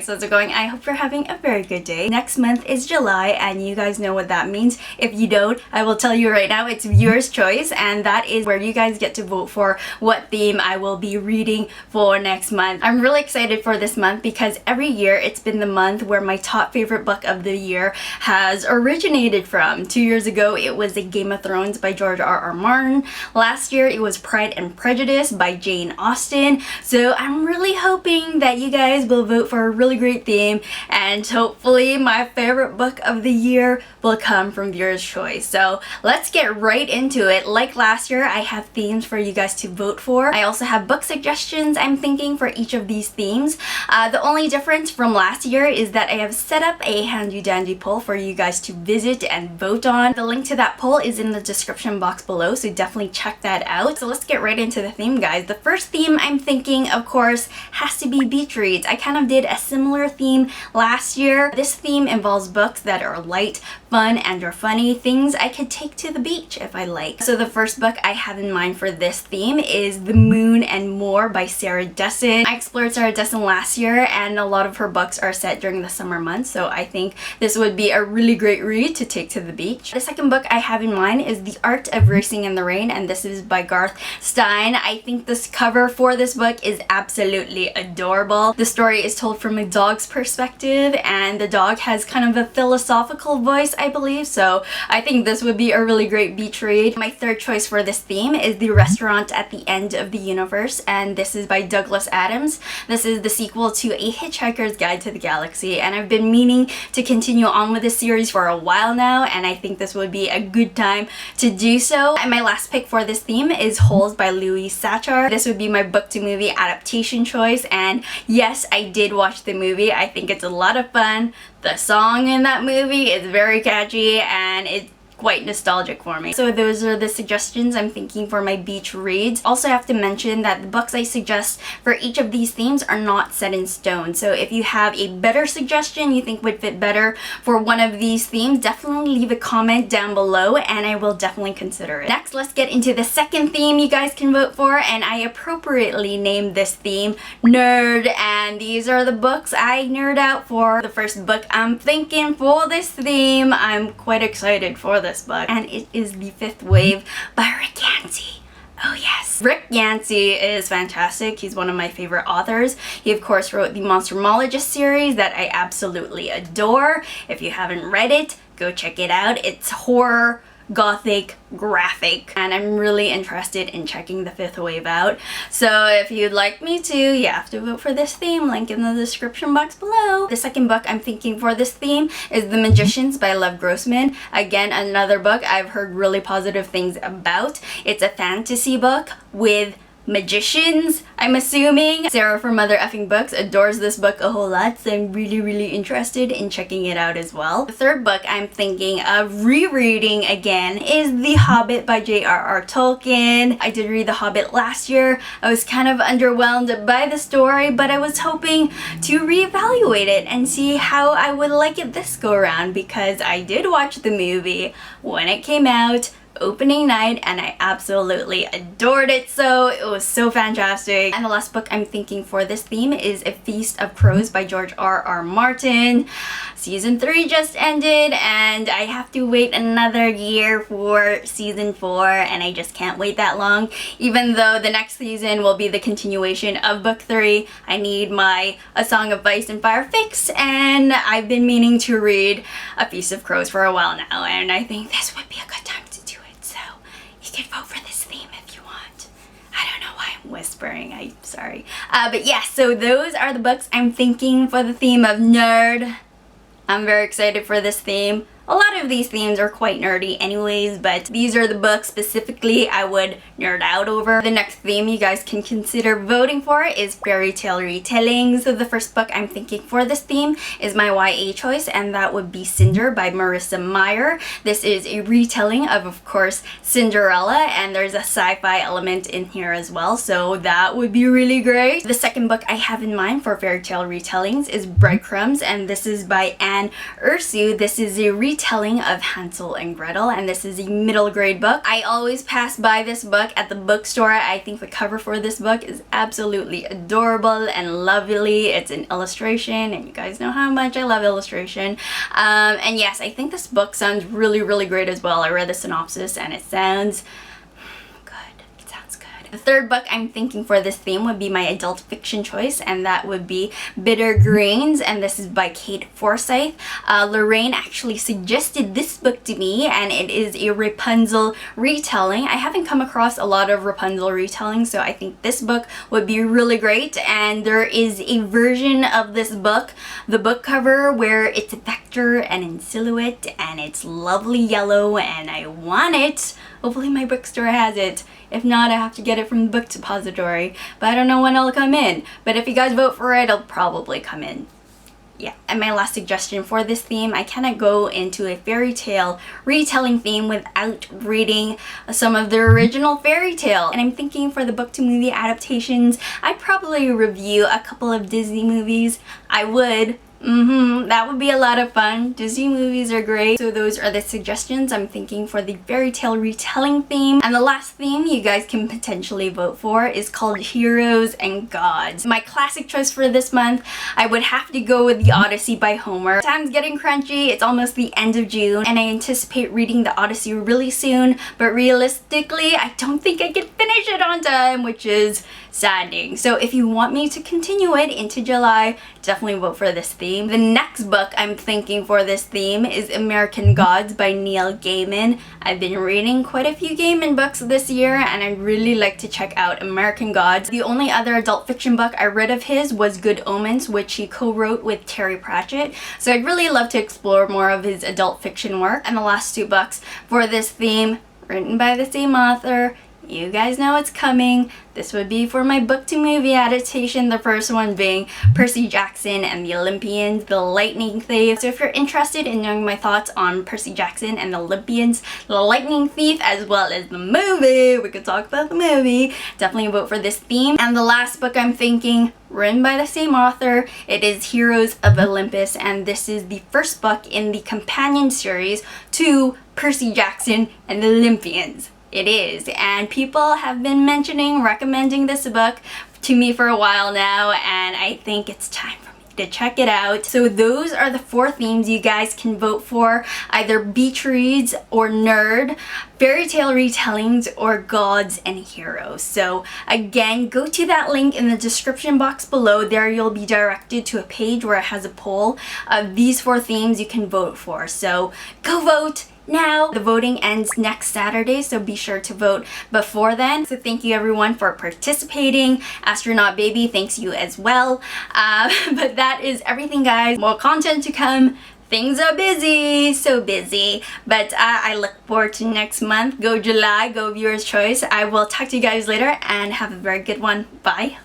guys, how's it going? I hope you're having a very good day. Next month is July and you guys know what that means. If you don't, I will tell you right now, it's viewer's choice, and that is where you guys get to vote for what theme I will be reading for next month. I'm really excited for this month because every year it's been the month where my top favorite book of the year has originated from. 2 years ago it was The Game of Thrones by George R.R. Martin. Last year it was Pride and Prejudice by Jane Austen. So I'm really hoping that you guys will vote for a really great theme, and hopefully my favorite book of the year will come from viewer's choice. So let's get right into it. Like last year, I have themes for you guys to vote for. I also have book suggestions I'm thinking for each of these themes. The only difference from last year is that I have set up a handy dandy poll for you guys to visit and vote on. The link to that poll is in the description box below, so definitely check that out. So let's get right into the theme, guys. The first theme I'm thinking, of course, has to be beach reads. I kind of did a similar theme last year. This theme involves books that are light, fun, and or funny, things I could take to the beach if I like. So the first book I have in mind for this theme is The Moon and More by Sarah Dessen. I explored Sarah Dessen last year, and a lot of her books are set during the summer months, so I think this would be a really great read to take to the beach. The second book I have in mind is The Art of Racing in the Rain, and this is by Garth Stein. I think this cover for this book is absolutely adorable. The story is told from a dog's perspective, and the dog has kind of a philosophical voice, I believe, so I think this would be a really great beach read. My third choice for this theme is The Restaurant at the End of the Universe, and this is by Douglas Adams. This is the sequel to A Hitchhiker's Guide to the Galaxy, and I've been meaning to continue on with this series for a while now, and I think this would be a good time to do so. And my last pick for this theme is Holes by Louise Sachar. This would be my book to movie adaptation choice, and yes, I did watch the movie. I think it's a lot of fun. The song in that movie is very catchy and it's quite nostalgic for me. So those are the suggestions I'm thinking for my beach reads. Also, I have to mention that the books I suggest for each of these themes are not set in stone. So if you have a better suggestion you think would fit better for one of these themes, definitely leave a comment down below and I will definitely consider it. Next, let's get into the second theme you guys can vote for, and I appropriately named this theme Nerd, and these are the books I nerd out for. The first book I'm thinking for this theme, I'm quite excited for this book, and it is The Fifth Wave by Rick Yancey. Oh yes. Rick Yancey is fantastic. He's one of my favorite authors. He of course wrote the Monstermologist series that I absolutely adore. If you haven't read it, go check it out. It's horror, gothic, graphic, and I'm really interested in checking The Fifth Wave out. So if you'd like me to, you have to vote for this theme, link in the description box below. The second book I'm thinking for this theme is The Magicians by Lev Grossman. Again, another book I've heard really positive things about. It's a fantasy book with magicians, I'm assuming. Sarah from Mother Effing Books adores this book a whole lot, so I'm really interested in checking it out as well. The third book I'm thinking of rereading again is The Hobbit by J.R.R. Tolkien. I did read The Hobbit last year. I was kind of underwhelmed by the story, but I was hoping to reevaluate it and see how I would like it this go around, because I did watch the movie when it came out opening night and I absolutely adored it. So it was so fantastic. And the last book I'm thinking for this theme is A Feast of Crows by George R.R. Martin. Season 3 just ended and I have to wait another year for season 4, and I just can't wait that long. Even though the next season will be the continuation of book 3, I need my A Song of Ice and Fire fix, and I've been meaning to read A Feast of Crows for a while now, and I think this would be a good time to do it. So you can vote for this theme if you want. I don't know why I'm whispering, I'm sorry. But yeah, so those are the books I'm thinking for the theme of nerd. I'm very excited for this theme. A lot of these themes are quite nerdy anyways, but these are the books specifically I would nerd out over. The next theme you guys can consider voting for is fairy tale retellings. So the first book I'm thinking for this theme is my YA choice, and that would be Cinder by Marissa Meyer. This is a retelling of course, Cinderella, and there's a sci-fi element in here as well, so that would be really great. The second book I have in mind for fairy tale retellings is Breadcrumbs, and this is by Anne Ursu. This is a retelling of Hansel and Gretel, and this is a middle grade book. I always pass by this book at the bookstore. I think the cover for this book is absolutely adorable and lovely. It's an illustration, and you guys know how much I love illustration. And yes, I think this book sounds really, really great as well. I read the synopsis and it sounds the third book I'm thinking for this theme would be my adult fiction choice, and that would be Bitter Greens, and this is by Kate Forsyth. Lorraine actually suggested this book to me, and it is a Rapunzel retelling. I haven't come across a lot of Rapunzel retellings, so I think this book would be really great. And there is a version of this book, the book cover, where it's a vector and in silhouette, and it's lovely yellow, and I want it. Hopefully my bookstore has it. If not, I have to get it from the book depository. But I don't know when it'll come in. But if you guys vote for it, it'll probably come in. Yeah. And my last suggestion for this theme, I cannot go into a fairy tale retelling theme without reading some of the original fairy tale. And I'm thinking for the book to movie adaptations, I'd probably review a couple of Disney movies. I would. That would be a lot of fun. Disney movies are great. So those are the suggestions I'm thinking for the fairy tale retelling theme. And the last theme you guys can potentially vote for is called Heroes and Gods. My classic choice for this month, I would have to go with The Odyssey by Homer. Time's getting crunchy. It's almost the end of June, and I anticipate reading The Odyssey really soon, but realistically, I don't think I can finish it on time, which is saddening. So if you want me to continue it into July, definitely vote for this theme. The next book I'm thinking for this theme is American Gods by Neil Gaiman. I've been reading quite a few Gaiman books this year, and I'd really like to check out American Gods. The only other adult fiction book I read of his was Good Omens, which he co-wrote with Terry Pratchett. So I'd really love to explore more of his adult fiction work. And the last two books for this theme, written by the same author. You guys know it's coming. This would be for my book to movie adaptation, the first one being Percy Jackson and the Olympians, The Lightning Thief. So if you're interested in knowing my thoughts on Percy Jackson and the Olympians, The Lightning Thief, as well as the movie, we could talk about the movie, definitely vote for this theme. And the last book I'm thinking, written by the same author, it is Heroes of Olympus, and this is the first book in the companion series to Percy Jackson and the Olympians. It is, and people have been recommending this book to me for a while now, and I think it's time for me to check it out. So those are the 4 themes you guys can vote for, either beach reads or nerd, fairy tale retellings, or gods and heroes. So again, go to that link in the description box below. There you'll be directed to a page where it has a poll of these 4 themes you can vote for. So go vote now. The voting ends next Saturday, so be sure to vote before then. So thank you everyone for participating. Astronaut Baby, thanks you as well. But that is everything, guys. More content to come. Things are busy, so busy, but I look forward to next month. Go July, go viewer's choice. I will talk to you guys later, and have a very good one. Bye.